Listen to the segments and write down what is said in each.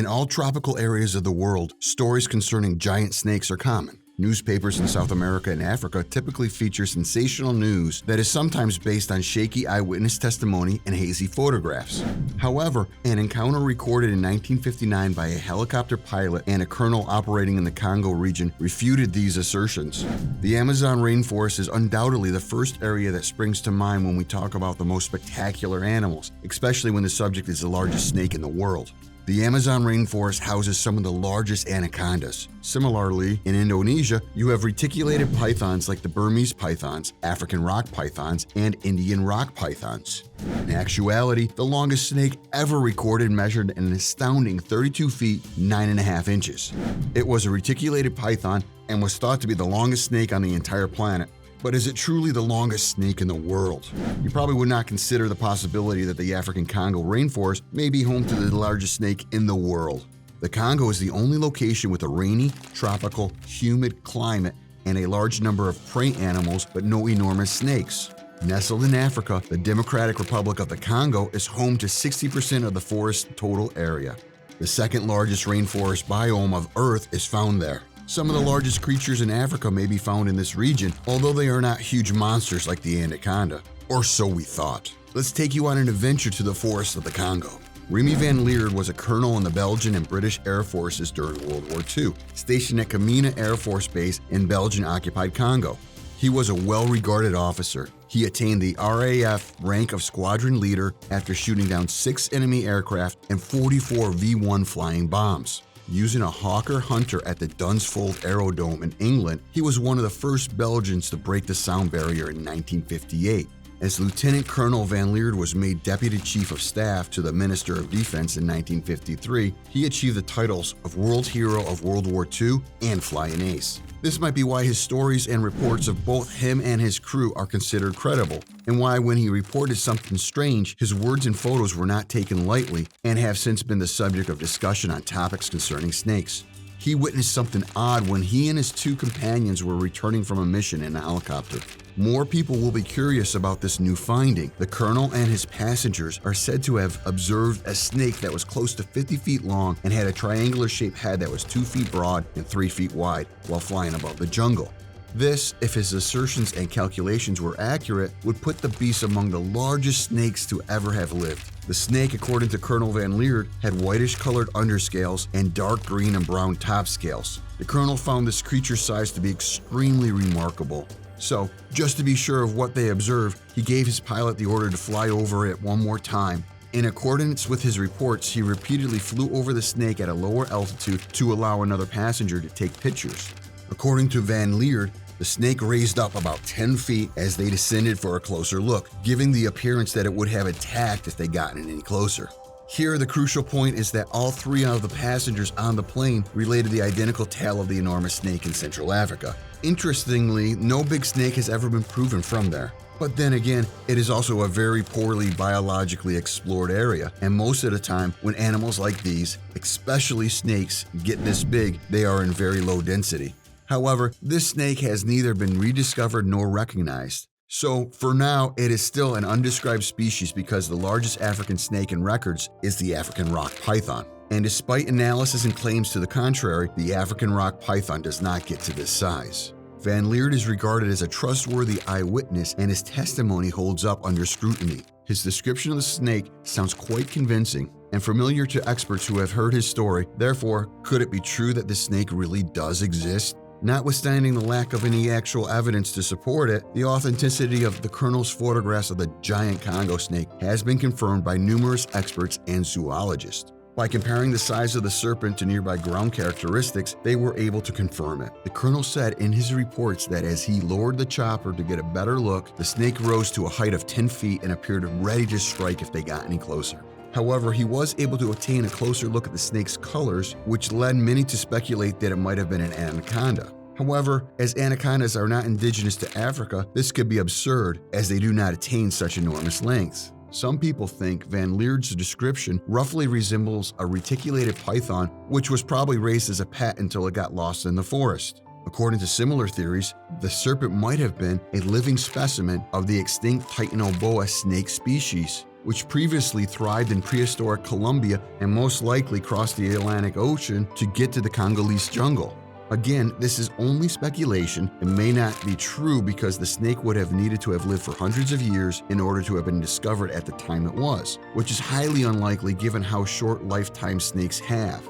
In all tropical areas of the world, stories concerning giant snakes are common. Newspapers in South America and Africa typically feature sensational news that is sometimes based on shaky eyewitness testimony and hazy photographs. However, an encounter recorded in 1959 by a helicopter pilot and a colonel operating in the Congo region refuted these assertions. The Amazon rainforest is undoubtedly the first area that springs to mind when we talk about the most spectacular animals, especially when the subject is the largest snake in the world. The Amazon rainforest houses some of the largest anacondas. Similarly, in Indonesia, you have reticulated pythons like the Burmese pythons, African rock pythons, and Indian rock pythons. In actuality, the longest snake ever recorded measured an astounding 32 feet, 9.5 inches. It was a reticulated python and was thought to be the longest snake on the entire planet. But is it truly the longest snake in the world? You probably would not consider the possibility that the African Congo rainforest may be home to the largest snake in the world. The Congo is the only location with a rainy, tropical, humid climate and a large number of prey animals, but no enormous snakes. Nestled in Africa, the Democratic Republic of the Congo is home to 60% of the forest's total area. The second largest rainforest biome of Earth is found there. Some of the largest creatures in Africa may be found in this region, although they are not huge monsters like the anaconda. Or so we thought. Let's take you on an adventure to the forests of the Congo. Remy van Lierde was a colonel in the Belgian and British Air Forces during World War II, stationed at Kamina Air Force Base in Belgian-occupied Congo. He was a well-regarded officer. He attained the RAF rank of squadron leader after shooting down 6 enemy aircraft and 44 V-1 flying bombs. Using a Hawker Hunter at the Dunsfold Aerodrome in England, he was one of the first Belgians to break the sound barrier in 1958. As Lieutenant Colonel van Lierde was made Deputy Chief of Staff to the Minister of Defense in 1953, he achieved the titles of World Hero of World War II and Flying Ace. This might be why his stories and reports of both him and his crew are considered credible, and why when he reported something strange, his words and photos were not taken lightly and have since been the subject of discussion on topics concerning snakes. He witnessed something odd when he and his 2 companions were returning from a mission in a helicopter. More people will be curious about this new finding. The colonel and his passengers are said to have observed a snake that was close to 50 feet long and had a triangular-shaped head that was 2 feet broad and 3 feet wide while flying above the jungle. This, if his assertions and calculations were accurate, would put the beast among the largest snakes to ever have lived. The snake, according to Colonel van Lierde, had whitish-colored underscales and dark green and brown top scales. The colonel found this creature's size to be extremely remarkable. So, just to be sure of what they observed, he gave his pilot the order to fly over it one more time. In accordance with his reports, he repeatedly flew over the snake at a lower altitude to allow another passenger to take pictures. According to van Lierde, the snake raised up about 10 feet as they descended for a closer look, giving the appearance that it would have attacked if they gotten any closer. Here, the crucial point is that all 3 of the passengers on the plane related the identical tale of the enormous snake in Central Africa. Interestingly, no big snake has ever been proven from there. But then again, it is also a very poorly biologically explored area, and most of the time, when animals like these, especially snakes, get this big, they are in very low density. However, this snake has neither been rediscovered nor recognized. So, for now, it is still an undescribed species because the largest African snake in records is the African rock python. And despite analysis and claims to the contrary, the African rock python does not get to this size. Van Lierde is regarded as a trustworthy eyewitness, and his testimony holds up under scrutiny. His description of the snake sounds quite convincing and familiar to experts who have heard his story. Therefore, could it be true that this snake really does exist? Notwithstanding the lack of any actual evidence to support it, the authenticity of the colonel's photographs of the giant Congo snake has been confirmed by numerous experts and zoologists. By comparing the size of the serpent to nearby ground characteristics, they were able to confirm it. The colonel said in his reports that as he lowered the chopper to get a better look, the snake rose to a height of 10 feet and appeared ready to strike if they got any closer. However, he was able to obtain a closer look at the snake's colors, which led many to speculate that it might have been an anaconda. However, as anacondas are not indigenous to Africa, this could be absurd as they do not attain such enormous lengths. Some people think van Lierde's description roughly resembles a reticulated python, which was probably raised as a pet until it got lost in the forest. According to similar theories, the serpent might have been a living specimen of the extinct titanoboa snake species. which previously thrived in prehistoric Colombia and most likely crossed the Atlantic Ocean to get to the Congolese jungle. Again, this is only speculation and may not be true because the snake would have needed to have lived for hundreds of years in order to have been discovered at the time it was, which is highly unlikely given how short lifetime snakes have.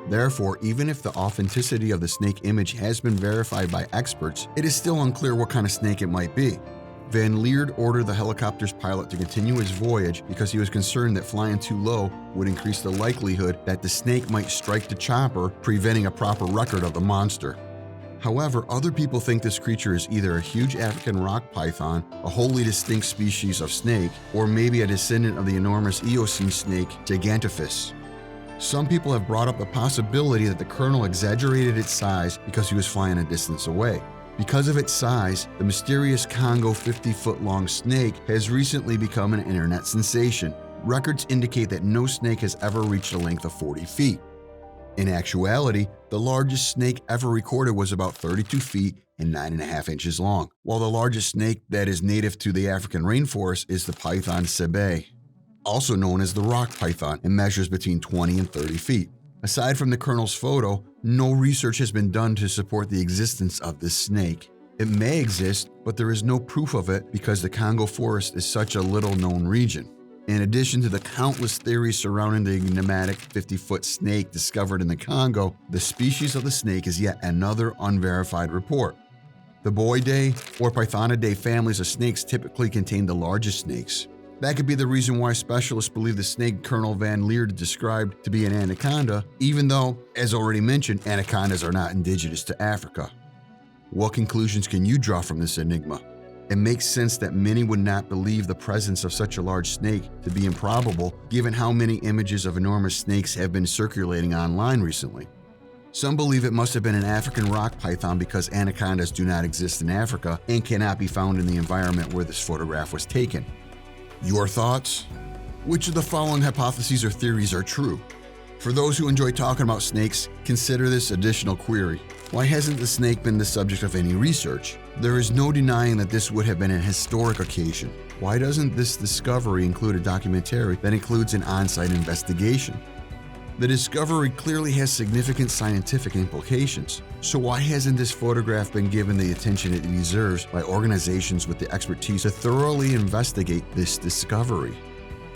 Therefore, even if the authenticity of the snake image has been verified by experts, it is still unclear what kind of snake it might be. Van Lierde ordered the helicopter's pilot to continue his voyage because he was concerned that flying too low would increase the likelihood that the snake might strike the chopper, preventing a proper record of the monster. However, other people think this creature is either a huge African rock python, a wholly distinct species of snake, or maybe a descendant of the enormous Eocene snake Gigantophis. Some people have brought up the possibility that the colonel exaggerated its size because he was flying a distance away. Because of its size, the mysterious Congo 50-foot-long snake has recently become an internet sensation. Records indicate that no snake has ever reached a length of 40 feet. In actuality, the largest snake ever recorded was about 32 feet and 9.5 inches long, while the largest snake that is native to the African rainforest is the python sebe, also known as the rock python, and measures between 20 and 30 feet. Aside from the colonel's photo, no research has been done to support the existence of this snake. It may exist, but there is no proof of it because the Congo forest is such a little-known region. In addition to the countless theories surrounding the enigmatic 50-foot snake discovered in the Congo, the species of the snake is yet another unverified report. The Boidae or Pythonidae families of snakes typically contain the largest snakes. That could be the reason why specialists believe the snake Colonel Van Lierde described to be an anaconda, even though, as already mentioned, anacondas are not indigenous to Africa. What conclusions can you draw from this enigma? It makes sense that many would not believe the presence of such a large snake to be improbable, given how many images of enormous snakes have been circulating online recently. Some believe it must have been an African rock python because anacondas do not exist in Africa and cannot be found in the environment where this photograph was taken. Your thoughts? Which of the following hypotheses or theories are true? For those who enjoy talking about snakes, consider this additional query. Why hasn't the snake been the subject of any research? There is no denying that this would have been an historic occasion. Why doesn't this discovery include a documentary that includes an on-site investigation? The discovery clearly has significant scientific implications. So why hasn't this photograph been given the attention it deserves by organizations with the expertise to thoroughly investigate this discovery?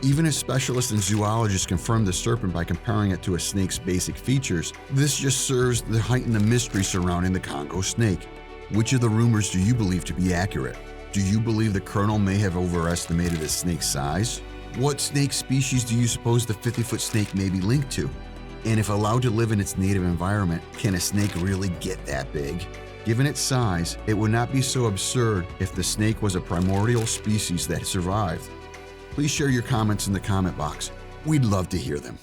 Even if specialists and zoologists confirm the serpent by comparing it to a snake's basic features, this just serves to heighten the mystery surrounding the Congo snake. Which of the rumors do you believe to be accurate? Do you believe the colonel may have overestimated the snake's size? What snake species do you suppose the 50-foot snake may be linked to? And if allowed to live in its native environment, can a snake really get that big? Given its size, it would not be so absurd if the snake was a primordial species that survived. Please share your comments in the comment box. We'd love to hear them.